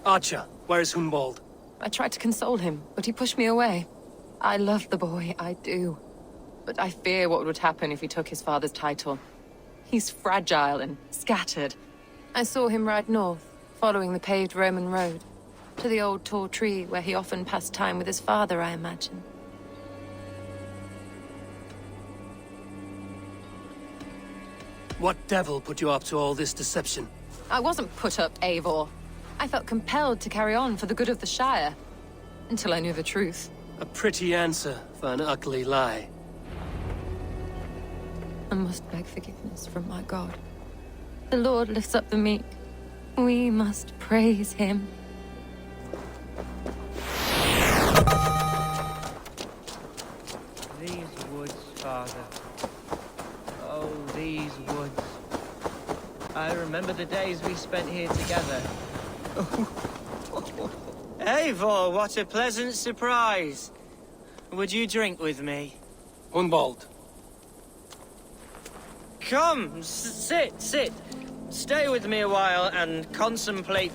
Archer, where is Hunwald? I tried to console him, but he pushed me away. I love the boy, I do. But I fear what would happen if he took his father's title. He's fragile and scattered. I saw him ride north, following the paved Roman road. To the old tall tree where he often passed time with his father, I imagine. What devil put you up to all this deception? I wasn't put up, Eivor. I felt compelled to carry on for the good of the Shire. Until I knew the truth. A pretty answer for an ugly lie. I must beg forgiveness from my God. The Lord lifts up the meek. We must praise him. These woods, Father. Oh, these woods. I remember the days we spent here together. Eivor, what a pleasant surprise. Would you drink with me? Hunwald. Come, sit. Stay with me a while and contemplate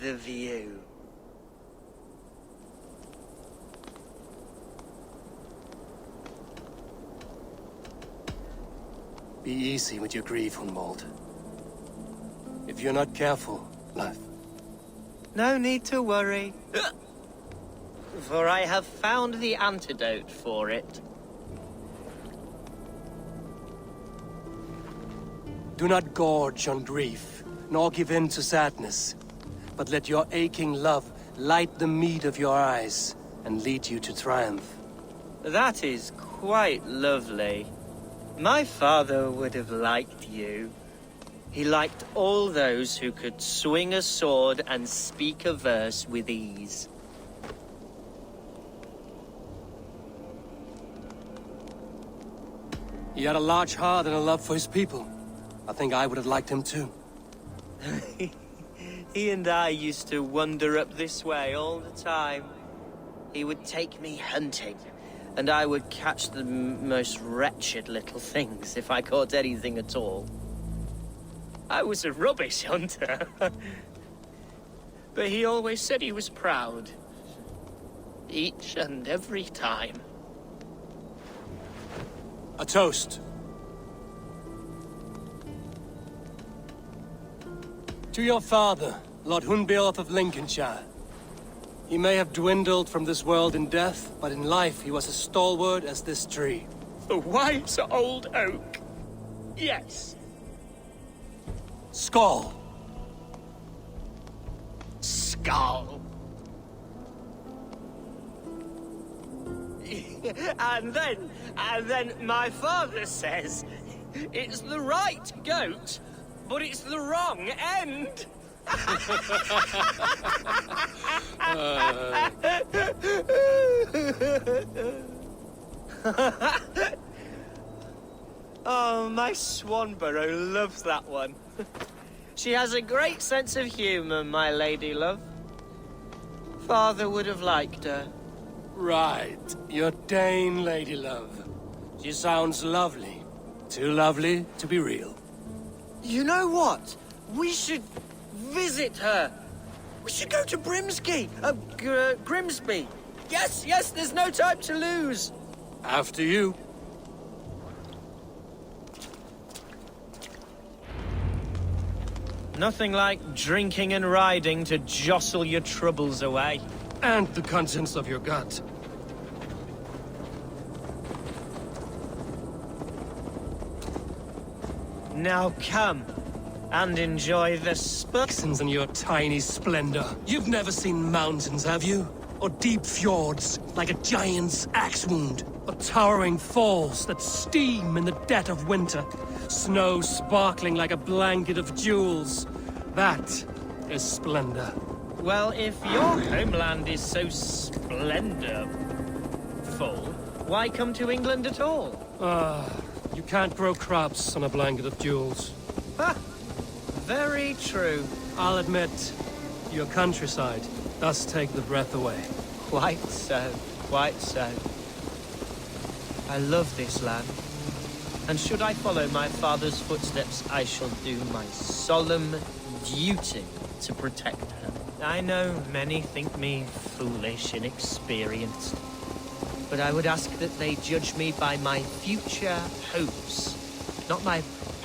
the view. Be easy with your grief, Hunwald. If you're not careful, life. No need to worry. For I have found the antidote for it. Do not gorge on grief, nor give in to sadness, but let your aching love light the mead of your eyes and lead you to triumph. That is quite lovely. My father would have liked you. He liked all those who could swing a sword and speak a verse with ease. He had a large heart and a love for his people. I think I would have liked him too. He and I used to wander up this way all the time. He would take me hunting, and I would catch the most wretched little things if I caught anything at all. I was a rubbish hunter. But he always said he was proud. Each and every time. A toast. To your father, Lord Hunbeorth of Lincolnshire. He may have dwindled from this world in death, but in life he was as stalwart as this tree. The wise old oak. Yes. Skull. Skull. And then my father says, it's the right goat, but it's the wrong end. Oh, my Swanborough loves that one. She has a great sense of humor, my lady love. Father would have liked her. Right, your Dane lady love. She sounds lovely. Too lovely to be real. You know what? We should visit her. We should go to Grimsby. Yes, there's no time to lose. After you. Nothing like drinking and riding to jostle your troubles away. And the contents of your gut. Now come and enjoy the Saxons and your tiny splendor. You've never seen mountains, have you? Or deep fjords, like a giant's axe wound? Or towering falls that steam in the dead of winter? Snow sparkling like a blanket of jewels? That is splendor. Well, if your homeland is so splendorful, why come to England at all? You can't grow crops on a blanket of jewels. Ha! Very true. I'll admit, your countryside does take the breath away. Quite so, quite so. I love this land. And should I follow my father's footsteps, I shall do my solemn duty to protect her. I know many think me foolish, inexperienced, but I would ask that they judge me by my future hopes, not my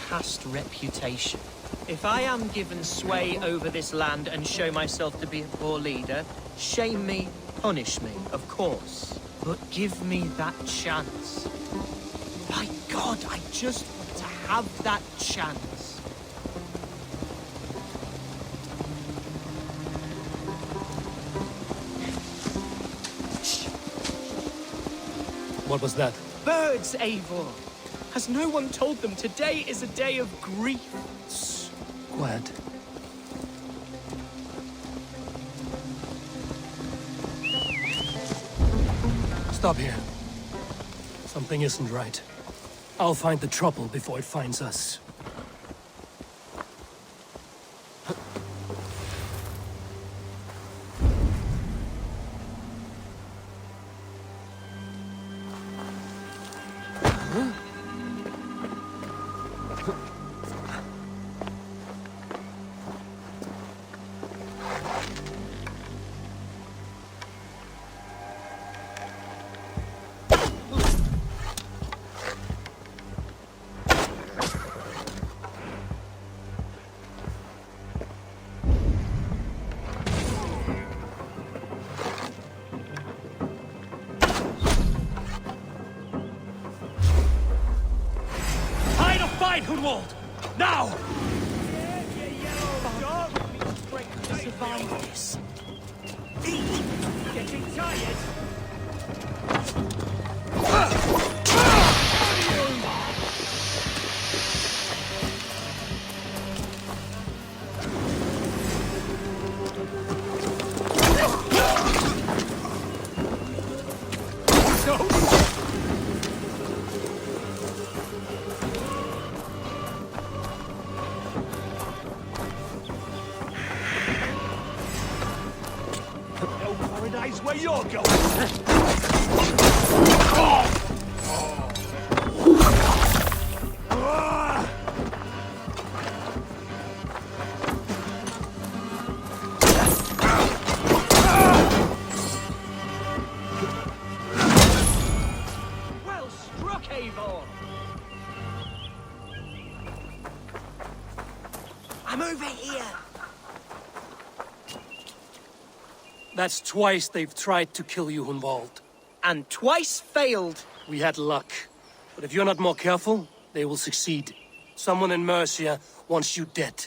past reputation. If I am given sway over this land and show myself to be a poor leader, shame me, punish me, of course. But give me that chance. My God, I just want to have that chance. What was that? Birds, Eivor! Has no one told them today is a day of grief? Quiet. Stop here. Something isn't right. I'll find the trouble before it finds us. Hunwald! Now! Survive this. Getting tired? Where you're going? Well struck, Eivor! I'm over here! That's twice they've tried to kill you, Hunwald. And twice failed. We had luck. But if you're not more careful, they will succeed. Someone in Mercia wants you dead.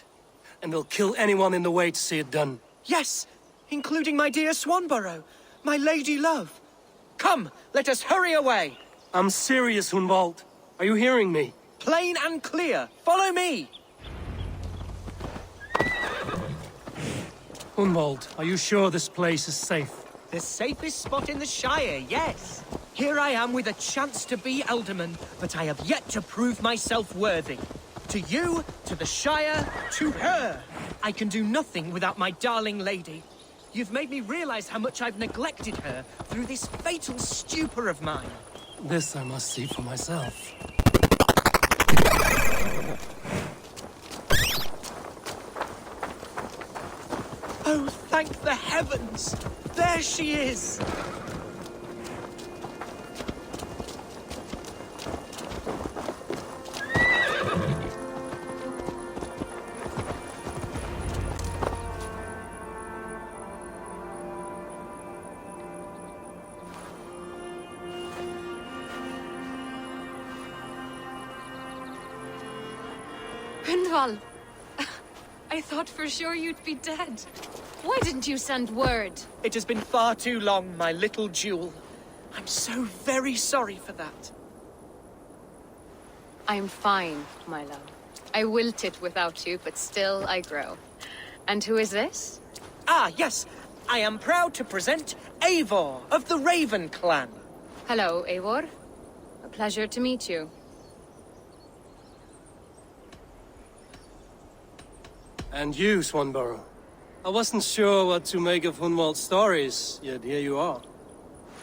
And they'll kill anyone in the way to see it done. Yes, including my dear Swanborough, my lady love. Come, let us hurry away. I'm serious, Hunwald. Are you hearing me? Plain and clear. Follow me. Hunwald, are you sure this place is safe? The safest spot in the Shire, yes. Here I am with a chance to be Alderman, but I have yet to prove myself worthy. To you, to the Shire, to her. I can do nothing without my darling lady. You've made me realize how much I've neglected her through this fatal stupor of mine. This I must see for myself. Oh, thank the heavens! There she is! Hunwald! I thought for sure you'd be dead. Why didn't you send word? It has been far too long, my little jewel. I'm so very sorry for that. I'm fine, my love. I wilted without you, but still I grow. And who is this? Ah, yes. I am proud to present Eivor of the Raven clan. Hello, Eivor. A pleasure to meet you. And you, Swanborough. I wasn't sure what to make of Hunwald's stories, yet here you are.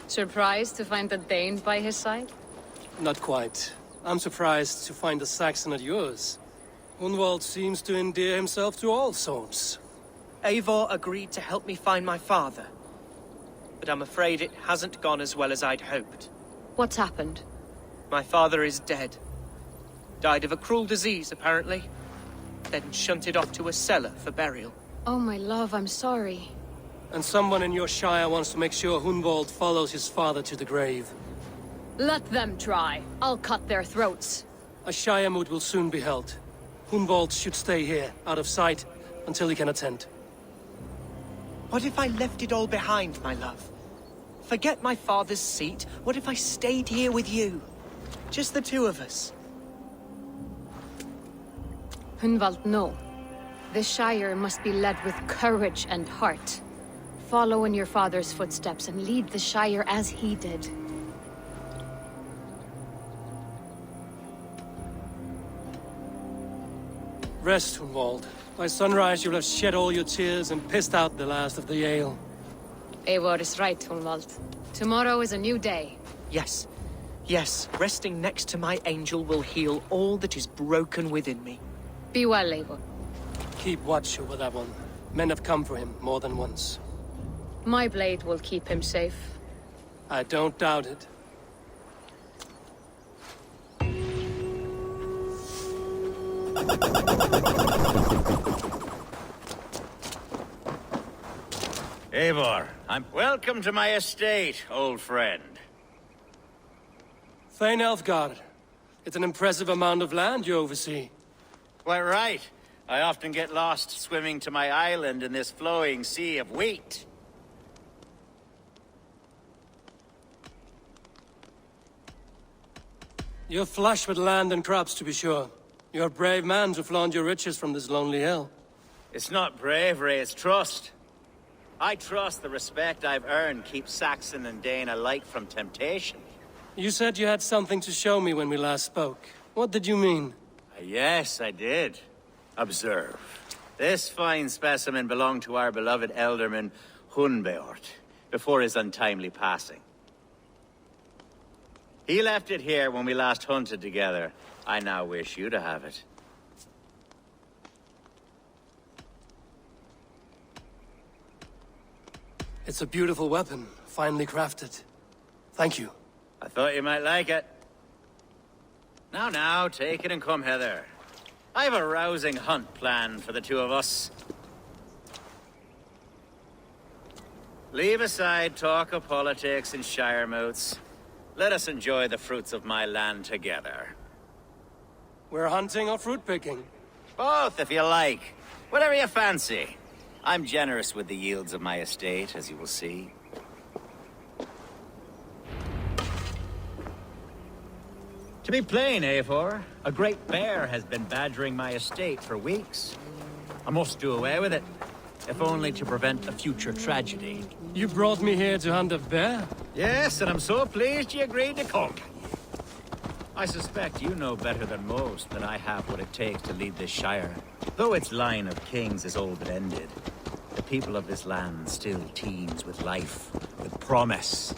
Surprised to find the Dane by his side? Not quite. I'm surprised to find a Saxon at yours. Hunwald seems to endear himself to all sorts. Eivor agreed to help me find my father. But I'm afraid it hasn't gone as well as I'd hoped. What's happened? My father is dead. Died of a cruel disease, apparently. Then shunted off to a cellar for burial. Oh, my love, I'm sorry. And someone in your shire wants to make sure Hunwald follows his father to the grave. Let them try. I'll cut their throats. A shire moot will soon be held. Hunwald should stay here, out of sight, until he can attend. What if I left it all behind, my love? Forget my father's seat. What if I stayed here with you? Just the two of us. Hunwald, no. The Shire must be led with courage and heart. Follow in your father's footsteps and lead the Shire as he did. Rest, Hunwald. By sunrise you'll have shed all your tears and pissed out the last of the ale. Eivor is right, Hunwald. Tomorrow is a new day. Yes. Yes, resting next to my angel will heal all that is broken within me. Be well, Eivor. Keep watch over that one. Men have come for him more than once. My blade will keep him safe. I don't doubt it. Eivor, welcome to my estate, old friend. Thane Elfgard. It's an impressive amount of land you oversee. Quite right. I often get lost swimming to my island in this flowing sea of wheat. You're flush with land and crops, to be sure. You're a brave man to flaunt your riches from this lonely hill. It's not bravery, it's trust. I trust the respect I've earned keeps Saxon and Dane alike from temptation. You said you had something to show me when we last spoke. What did you mean? Yes, I did. Observe. This fine specimen belonged to our beloved elderman, Hunbeort, before his untimely passing. He left it here when we last hunted together. I now wish you to have it. It's a beautiful weapon, finely crafted. Thank you. I thought you might like it. Now, take it and come hither. I have a rousing hunt planned for the two of us. Leave aside talk of politics and shire moots. Let us enjoy the fruits of my land together. We're hunting or fruit picking? Both, if you like. Whatever you fancy. I'm generous with the yields of my estate, as you will see. To be plain, Eivor, a great bear has been badgering my estate for weeks. I must do away with it, if only to prevent a future tragedy. You brought me here to hunt a bear? Yes, and I'm so pleased you agreed to come. I suspect you know better than most that I have what it takes to lead this shire. Though its line of kings is old and ended, the people of this land still teems with life, with promise.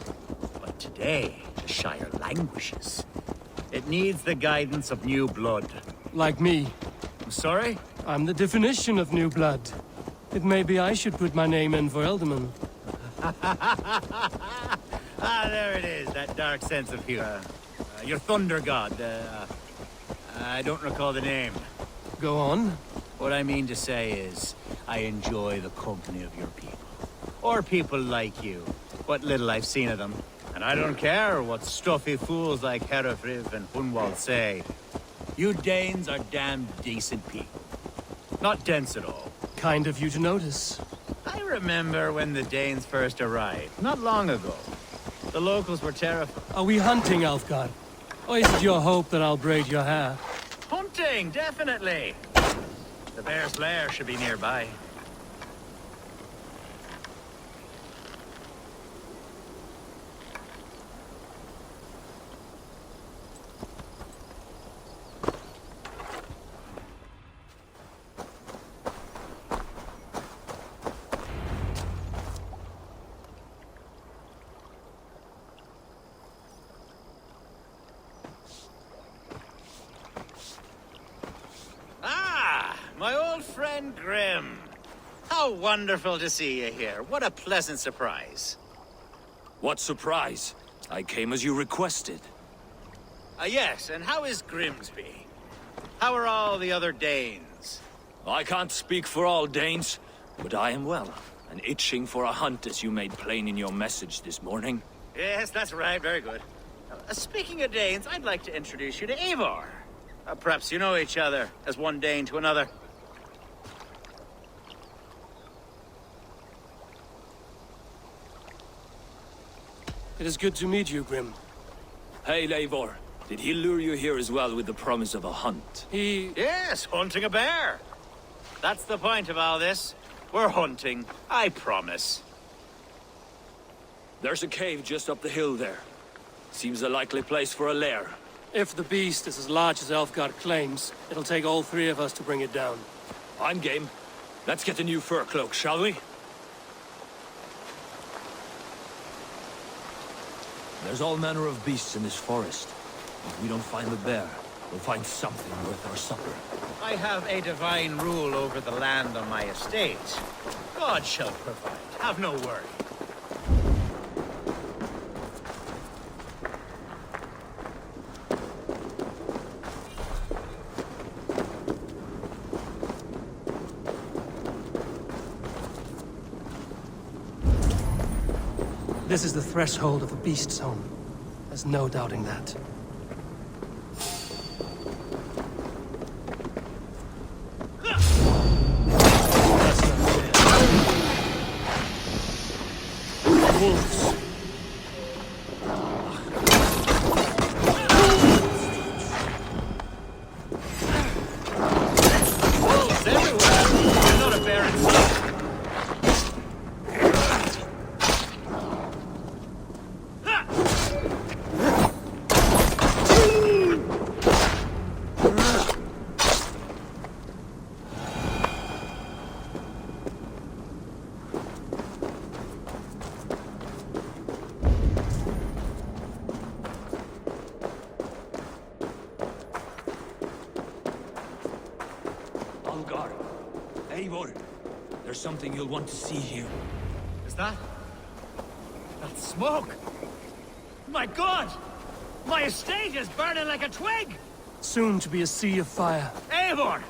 But today, the shire languishes. It needs the guidance of new blood. Like me. I'm sorry? I'm the definition of new blood. It may be I should put my name in for Elderman. There it is, that dark sense of humor. Your thunder god, I don't recall the name. Go on. What I mean to say is, I enjoy the company of your people. Or people like you. What little I've seen of them. And I don't care what stuffy fools like Herefriv and Hunwald say. You Danes are damn decent people. Not dense at all. Kind of you to notice. I remember when the Danes first arrived, not long ago. The locals were terrified. Are we hunting, Alfgard? Or is it your hope that I'll braid your hair? Hunting, definitely! The bear's lair should be nearby. How wonderful to see you here. What a pleasant surprise. What surprise? I came as you requested. Yes, and how is Grimsby? How are all the other Danes? I can't speak for all Danes, but I am well, and itching for a hunt as you made plain in your message this morning. Yes, that's right. Very good. Speaking of Danes, I'd like to introduce you to Eivor. Perhaps you know each other, as one Dane to another. It is good to meet you, Grim. Hey, Eivor. Did he lure you here as well with the promise of a hunt? Yes, hunting a bear. That's the point of all this. We're hunting, I promise. There's a cave just up the hill there. Seems a likely place for a lair. If the beast is as large as Elfgard claims, it'll take all three of us to bring it down. I'm game. Let's get a new fur cloak, shall we? There's all manner of beasts in this forest. If we don't find the bear, we'll find something worth our supper. I have a divine rule over the land on my estate. God shall provide. Have no worry. This is the threshold of the beast's home. There's no doubting that. That's not fair. Wolves. Wolves everywhere! You're not a bear in sight. Algar. Eivor. There's something you'll want to see here. Is that? That's smoke! My God! My estate is burning like a twig! Soon to be a sea of fire. Eivor!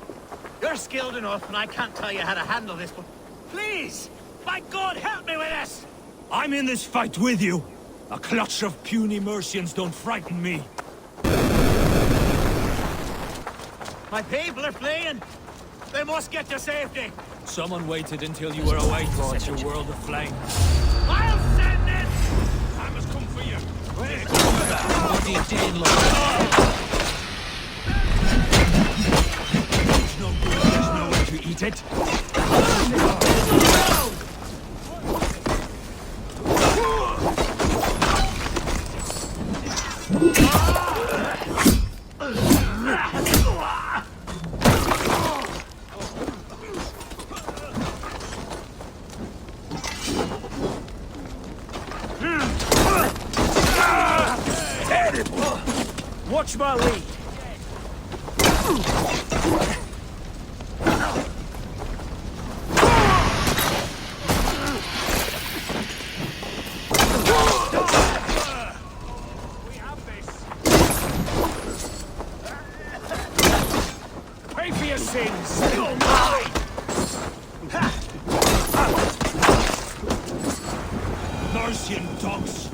You're skilled enough, and I can't tell you how to handle this, but please! By God, help me with this! I'm in this fight with you. A clutch of puny Mercians don't frighten me. My people are fleeing! They must get to safety! Someone waited until you were awake to set your world aflame. I'll send it! I must come for you. It's no good. There's no way to eat it. Watch my lead. We have this. Pay for your sins. You'll die. Mercian dogs.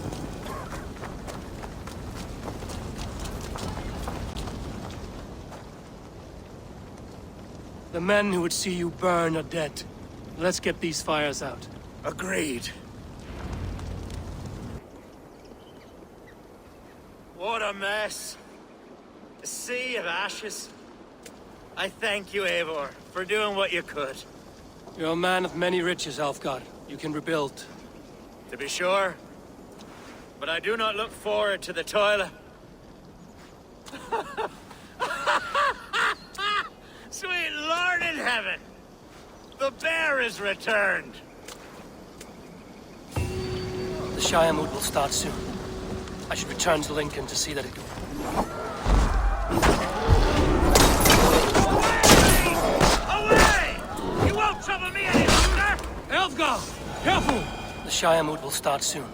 The men who would see you burn are dead. Let's get these fires out. Agreed. What a mess. A sea of ashes. I thank you, Eivor, for doing what you could. You're a man of many riches, Alfgard. You can rebuild. To be sure. But I do not look forward to the toil. Sweet Lord in heaven! The bear is returned! The Shire mood will start soon. I should return to Lincoln to see that it goes. Away! You won't trouble me any longer! Shire moot will start soon.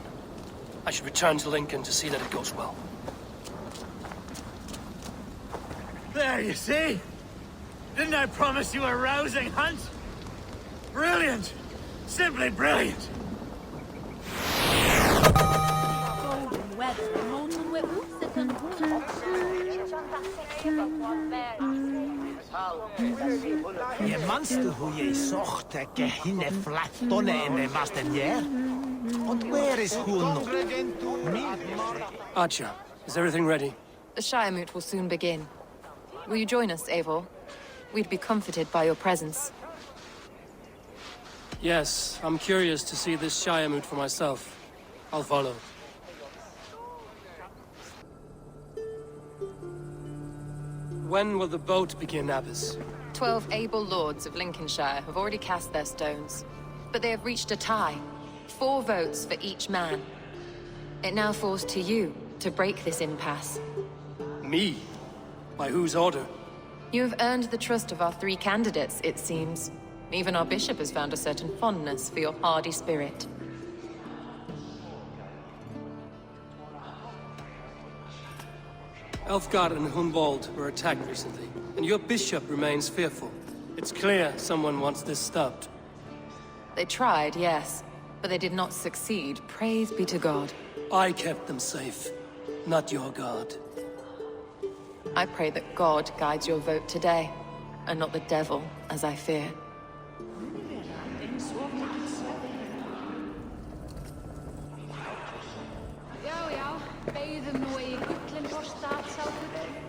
I should return to Lincoln to see that it goes well. There, you see? Didn't I promise you a rousing hunt? Brilliant! Simply brilliant! Je manste hoe je zocht gehinne flattonne in de mastenier? And where is Huno? Archer, is everything ready? The Shire moot will soon begin. Will you join us, Eivor? We'd be comforted by your presence. Yes, I'm curious to see this Shire moot for myself. I'll follow. When will the boat begin, Abbess? 12 able lords of Lincolnshire have already cast their stones, but they have reached a tie. 4 votes for each man. It now falls to you to break this impasse. Me? By whose order? You have earned the trust of our 3 candidates, it seems. Even our bishop has found a certain fondness for your hardy spirit. Elfgard and Hunwald were attacked recently, and your bishop remains fearful. It's clear someone wants this stopped. They tried, yes, but they did not succeed. Praise be to God. I kept them safe, not your god. I pray that God guides your vote today, and not the devil, as I fear.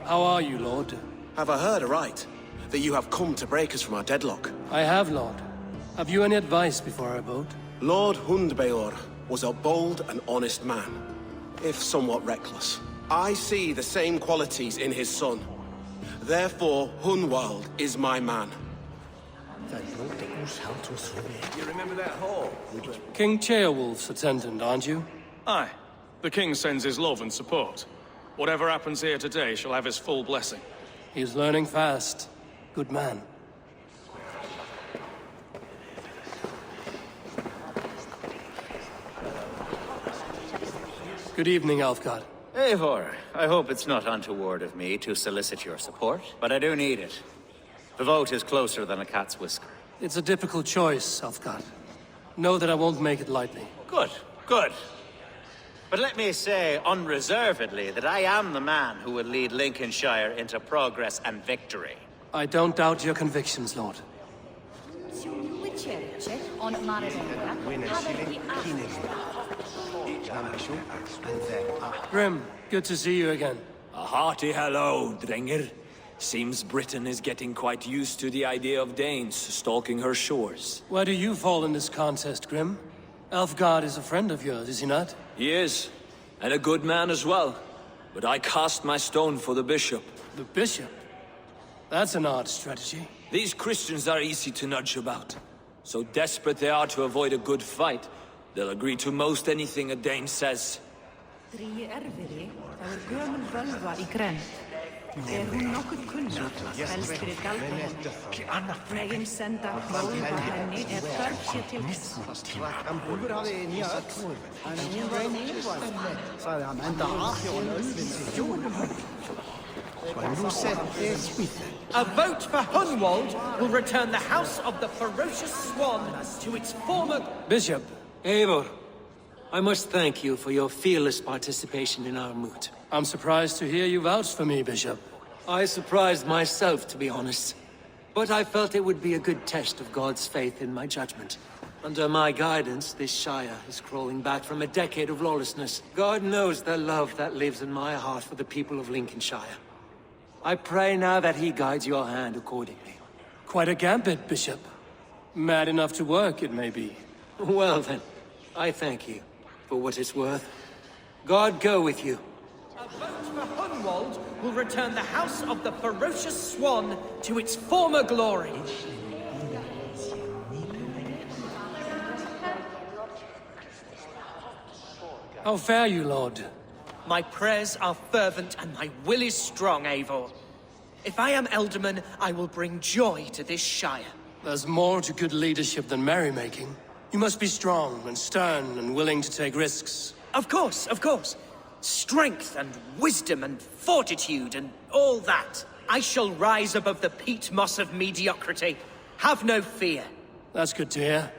How are you, Lord? Have I heard aright? That you have come to break us from our deadlock? I have, Lord. Have you any advice before I vote? Lord Hundbeor was a bold and honest man, if somewhat reckless. I see the same qualities in his son. Therefore, Hunwald is my man. You remember that hall? King Ceolwulf's attendant, aren't you? Aye. The king sends his love and support. Whatever happens here today shall have his full blessing. He's learning fast. Good man. Good evening, Alfgard. Eivor, I hope it's not untoward of me to solicit your support, but I do need it. The vote is closer than a cat's whisker. It's a difficult choice, Alfgard. Know that I won't make it lightly. Good, good. But let me say unreservedly that I am the man who will lead Lincolnshire into progress and victory. I don't doubt your convictions, Lord. Grim, good to see you again. A hearty hello, Drenger. Seems Britain is getting quite used to the idea of Danes stalking her shores. Where do you fall in this contest, Grim? Elfgard is a friend of yours, is he not? He is, and a good man as well. But I cast my stone for the bishop. The bishop? That's an odd strategy. These Christians are easy to nudge about. So desperate they are to avoid a good fight, they'll agree to most anything a Dane says. Hún nokkuð kunnátt, helst fyrir galdrahund. Megin senda hróða henni þörf sé til þess. Úlfur hafði nýja öll, en hún reyn yfirvæð, sagði hann, enda af hjá hann ölvinni 4 hönd. Og nú setti spýta. A vote for Hunwald will return the House of the Ferocious Swan to its former... Bishop. Eivor, I must thank you for your fearless participation in our moot. I'm surprised to hear you vouch for me, Bishop. I surprised myself, to be honest. But I felt it would be a good test of God's faith in my judgment. Under my guidance, this Shire is crawling back from a decade of lawlessness. God knows the love that lives in my heart for the people of Lincolnshire. I pray now that he guides your hand accordingly. Quite a gambit, Bishop. Mad enough to work, it may be. Well then, I thank you for what it's worth. God go with you. A vote for Hunwald will return the House of the Ferocious Swan to its former glory. How fare you, Lord? My prayers are fervent and my will is strong, Eivor. If I am Elderman, I will bring joy to this Shire. There's more to good leadership than merrymaking. You must be strong and stern and willing to take risks. Of course, of course. Strength and wisdom and fortitude and all that. I shall rise above the peat moss of mediocrity. Have no fear. That's good to hear.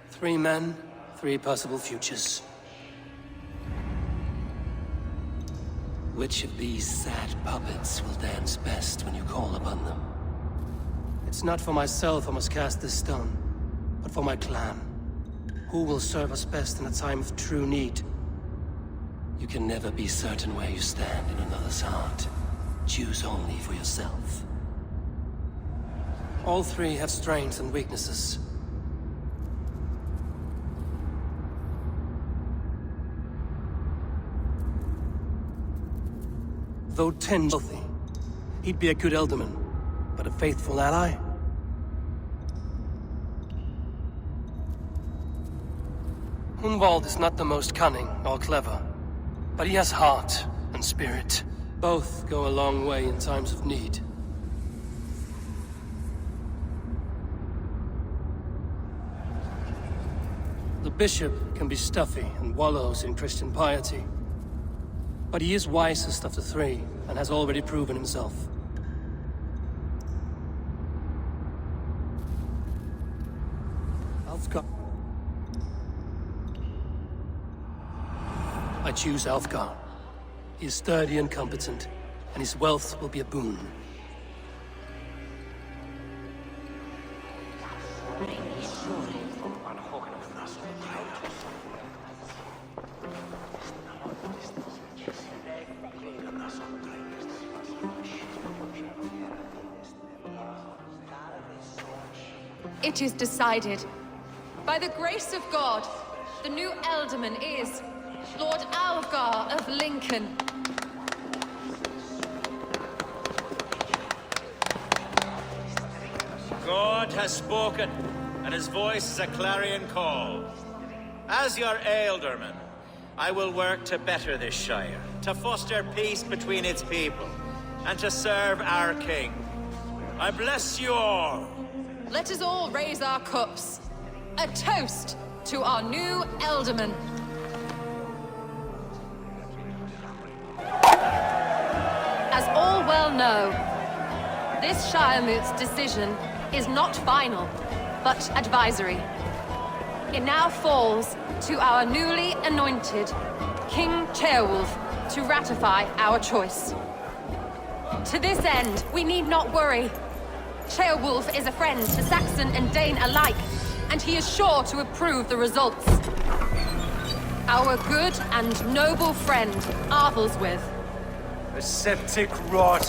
Three men, three possible futures. Which of these sad puppets will dance best when you call upon them? It's not for myself I must cast this stone, but for my clan. Who will serve us best in a time of true need? You can never be certain where you stand in another's heart. Choose only for yourself. All three have strengths and weaknesses. Though wealthy, he'd be a good Elderman, but a faithful ally? Hunwald is not the most cunning or clever, but he has heart and spirit. Both go a long way in times of need. The bishop can be stuffy and wallows in Christian piety. But he is wisest of the three, and has already proven himself. Alfgar. I choose Alfgar. He is sturdy and competent, and his wealth will be a boon. It is decided. By the grace of God, the new Elderman is Lord Alfgar of Lincoln. God has spoken, and his voice is a clarion call. As your Ealdorman, I will work to better this Shire, to foster peace between its people, and to serve our king. I bless you all. Let us all raise our cups. A toast to our new Elderman. As all well know, this Shiremoot's decision is not final, but advisory. It now falls to our newly anointed King Ceolwulf to ratify our choice. To this end, we need not worry. Ceolwulf is a friend to Saxon and Dane alike, and he is sure to approve the results. Our good and noble friend, Arthelswith. A septic rot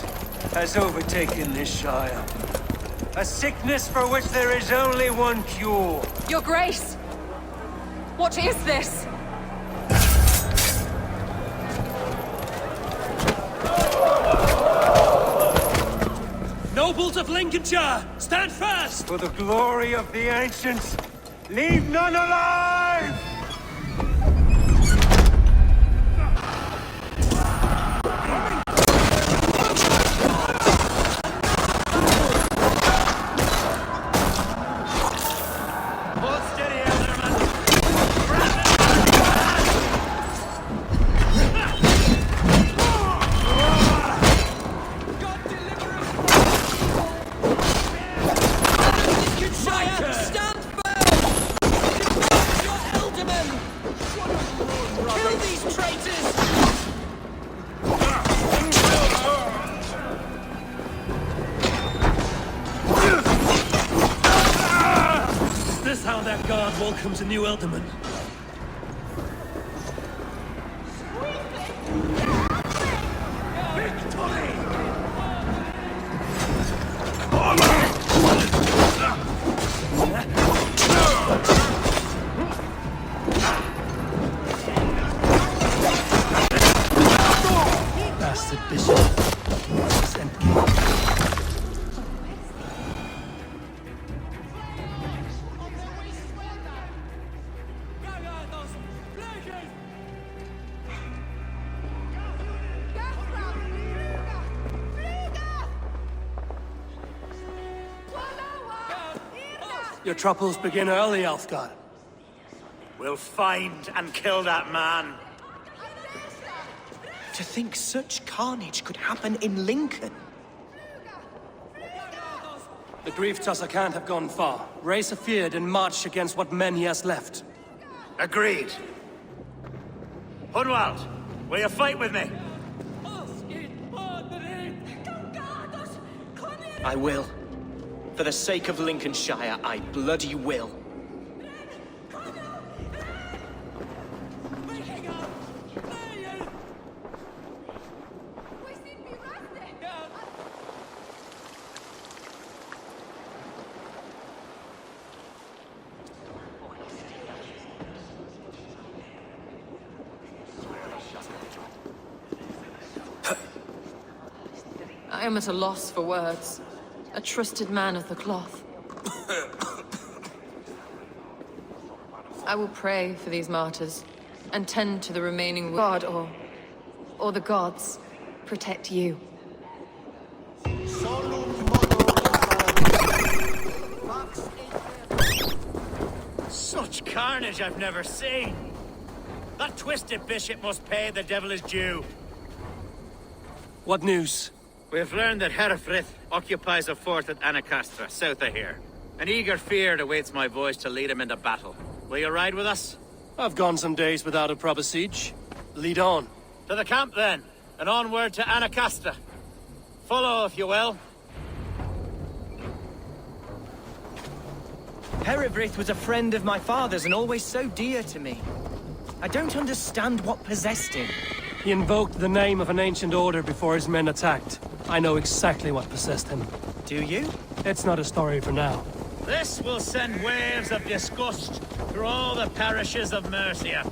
has overtaken this Shire. A sickness for which there is only one cure. Your Grace! What is this? Nobles of Lincolnshire, stand fast! For the glory of the ancients, leave none alive! Welcome to New Elderman. Bastard bishop. Your troubles begin early, Alfgar. We'll find and kill that man. To think such carnage could happen in Lincoln. The grief tosser can't have gone far. Raise a feared and march against what men he has left. Agreed. Hunwald, will you fight with me? I will. For the sake of Lincolnshire, I bloody will. I am at a loss for words. A trusted man of the cloth. I will pray for these martyrs, and tend to the remaining God, or the gods, protect you. Such carnage I've never seen. That twisted bishop must pay the devil his due. What news? We've learned that Herefrith occupies a fort at Anacastra, south of here. An eager fear awaits my voice to lead him into battle. Will you ride with us? I've gone some days without a proper siege. Lead on. To the camp, then, and onward to Anacastra. Follow, if you will. Herefrith was a friend of my father's and always so dear to me. I don't understand what possessed him. He invoked the name of an ancient order before his men attacked. I know exactly what possessed him. Do you? It's not a story for now. This will send waves of disgust through all the parishes of Mercia.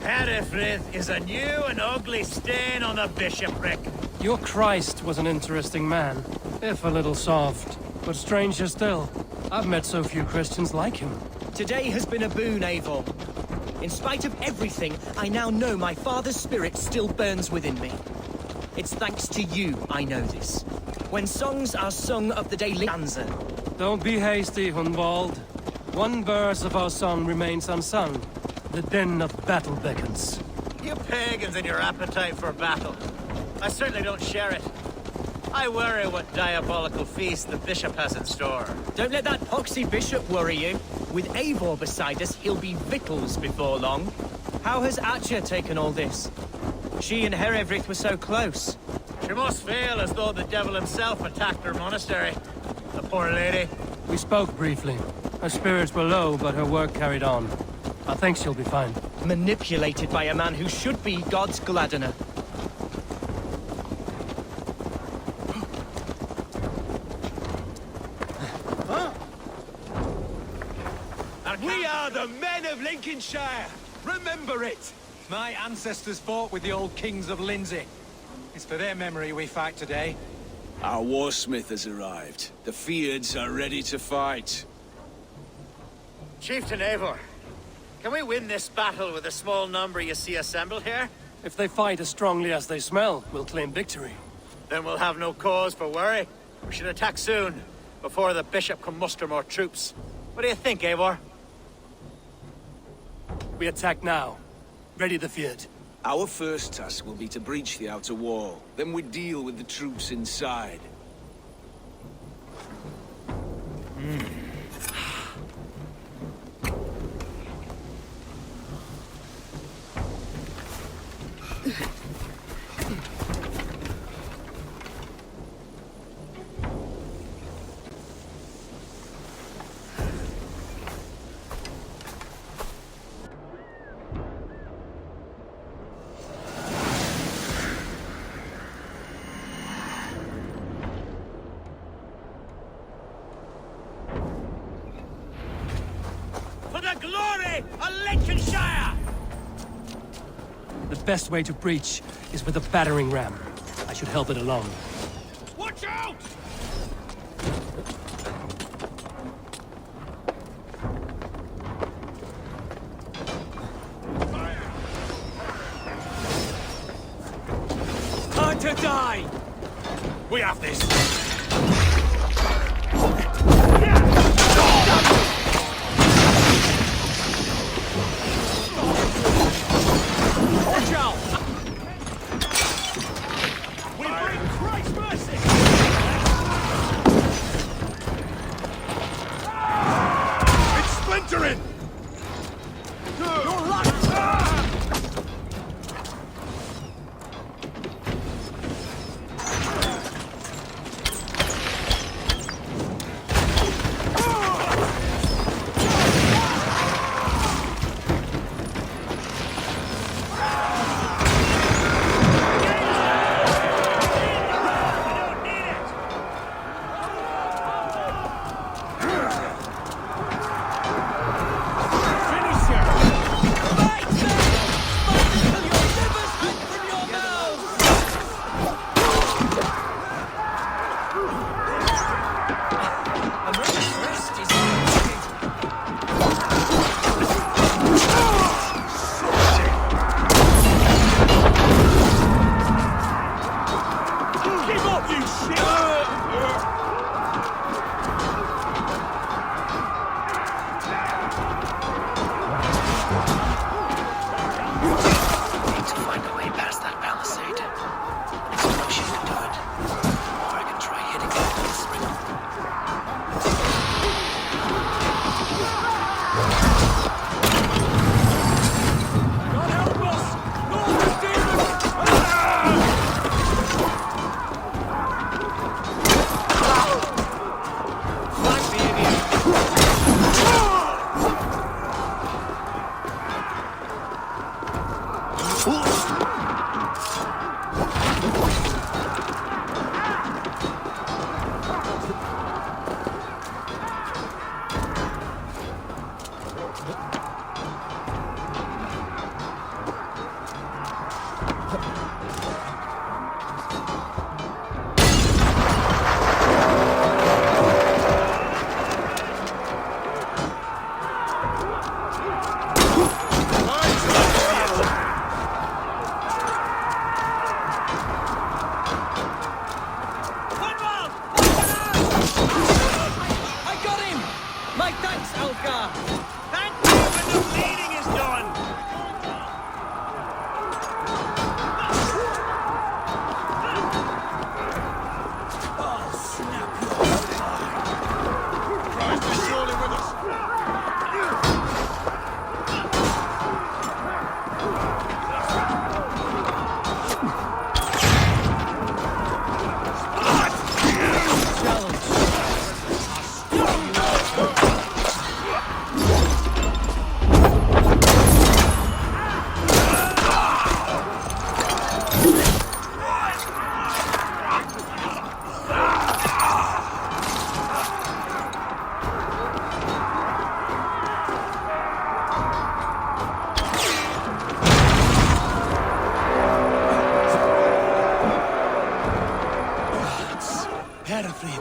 Herefrith is a new and ugly stain on the bishopric. Your Christ was an interesting man, if a little soft. But stranger still, I've met so few Christians like him. Today has been a boon, Eivor. In spite of everything, I now know my father's spirit still burns within me. It's thanks to you I know this. When songs are sung of the daily stanza. Don't be hasty, Hunwald. One verse of our song remains unsung. The din of battle beckons. You pagans and your appetite for battle. I certainly don't share it. I worry what diabolical feast the bishop has in store. Don't let that poxy bishop worry you. With Eivor beside us, he'll be victuals before long. How has Atcha taken all this? She and Herefrith were so close. She must feel as though the devil himself attacked her monastery. The poor lady. We spoke briefly. Her spirits were low, but her work carried on. I think she'll be fine. Manipulated by a man who should be God's gladdener. We are the men of Lincolnshire! Remember it! My ancestors fought with the old kings of Lindsey. It's for their memory we fight today. Our warsmith has arrived. The Feards are ready to fight. Chieftain Eivor, can we win this battle with the small number you see assembled here? If they fight as strongly as they smell, we'll claim victory. Then we'll have no cause for worry. We should attack soon, before the bishop can muster more troops. What do you think, Eivor? We attack now. Ready the field. Our first task will be to breach the outer wall. Then we deal with the troops inside. For the glory of Lincolnshire! The best way to breach is with a battering ram. I should help it along. Watch out! Time to die! We have this! doctoring!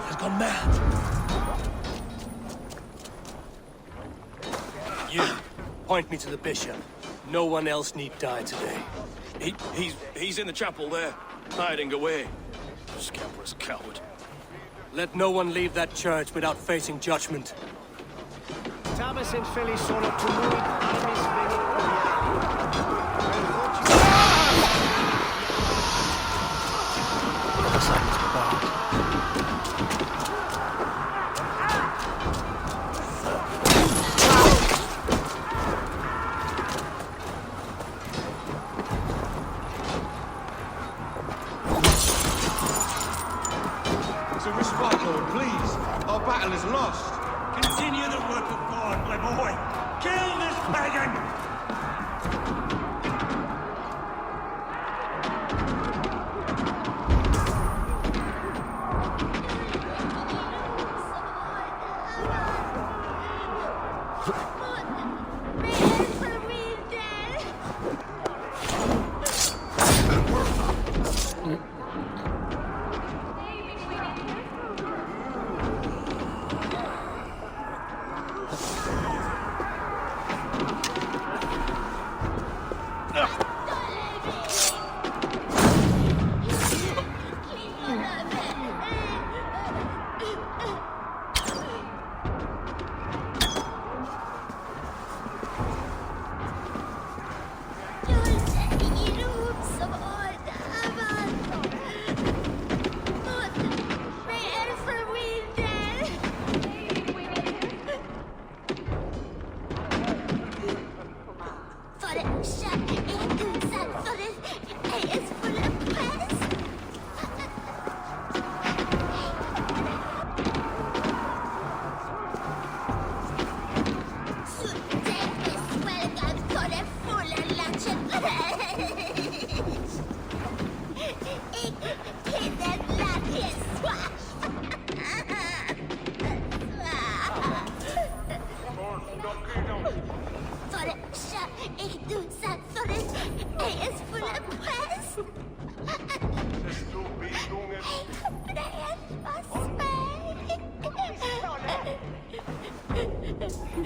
has gone mad. You, point me to the bishop. No one else need die today. He's in the chapel there, hiding away. Scamperous coward. Let no one leave that church without facing judgment. Thomas and Philly sono tumuli animis veni. So respite, Lord, please. Our battle is lost. Continue the work of God, my boy. Kill this pagan!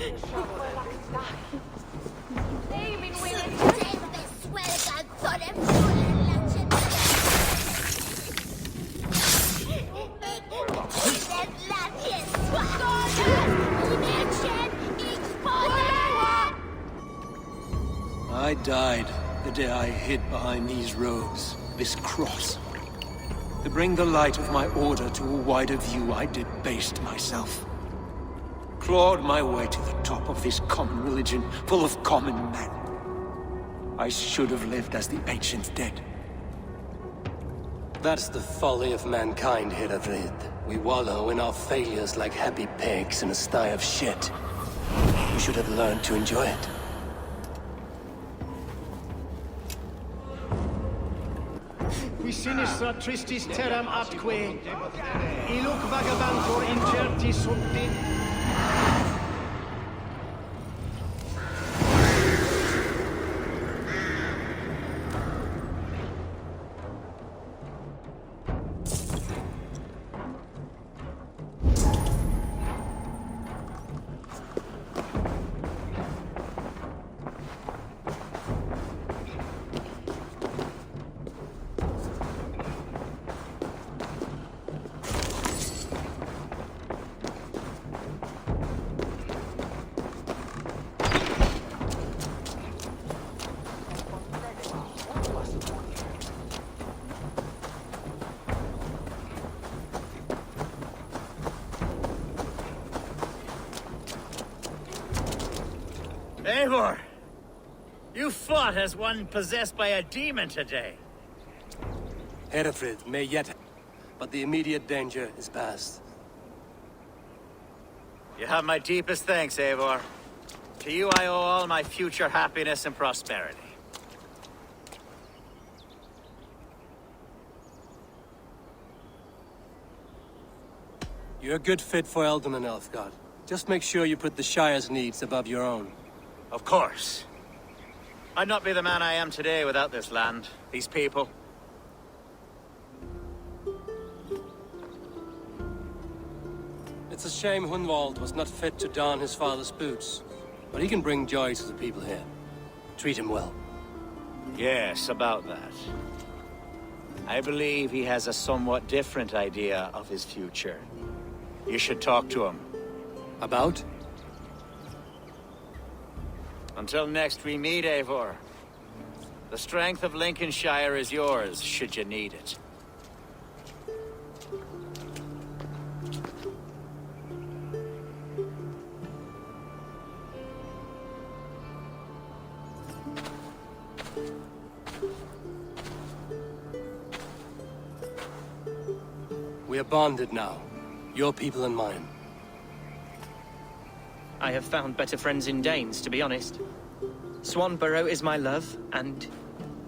I died the day I hid behind these robes, this cross. To bring the light of my order to a wider view, I debased myself. Clawed my way to the top of this common religion, full of common men. I should have lived as the ancient dead. That's the folly of mankind, Herefrid. We wallow in our failures like happy pigs in a sty of shit. We should have learned to enjoy it. Qui sinistra tristis terram atque, iluc vagabantur incerti subti. Eivor! You fought as one possessed by a demon today. Herefrid may yet, but the immediate danger is past. You have my deepest thanks, Eivor. To you I owe all my future happiness and prosperity. You're a good fit for Eldon, Elfgard. Just make sure you put the Shire's needs above your own. Of course. I'd not be the man I am today without this land, these people. It's a shame Hunwald was not fit to don his father's boots. But he can bring joy to the people here. Treat him well. Yes, about that. I believe he has a somewhat different idea of his future. You should talk to him. About? Until next we meet, Eivor. The strength of Lincolnshire is yours, should you need it. We are bonded now. Your people and mine. I have found better friends in Danes, to be honest. Swanborough is my love, and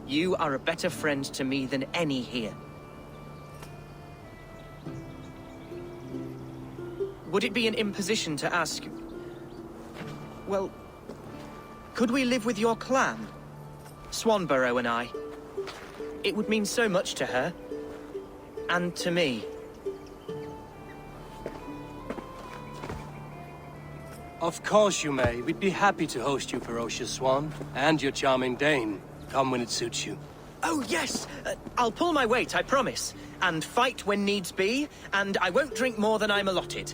you are a better friend to me than any here. Would it be an imposition to ask... Well, could we live with your clan? Swanborough and I. It would mean so much to her. And to me. Of course you may. We'd be happy to host you, ferocious Swan. And your charming Dane. Come when it suits you. Oh, yes! I'll pull my weight, I promise. And fight when needs be, and I won't drink more than I'm allotted.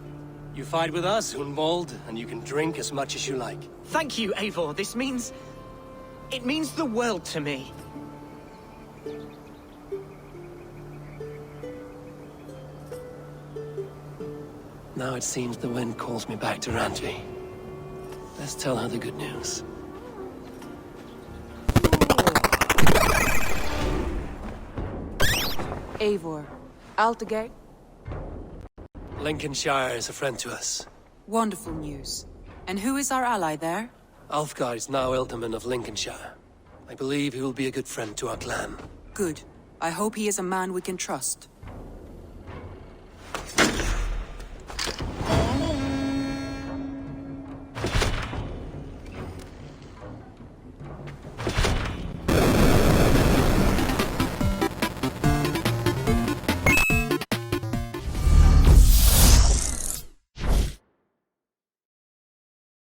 You fight with us, Hunwald, and you can drink as much as you like. Thank you, Eivor. This means... it means the world to me. Now it seems the wind calls me back to Randvi. Let's tell her the good news. Eivor, Altegate? Lincolnshire is a friend to us. Wonderful news. And who is our ally there? Alfgar is now Ealdorman of Lincolnshire. I believe he will be a good friend to our clan. Good. I hope he is a man we can trust.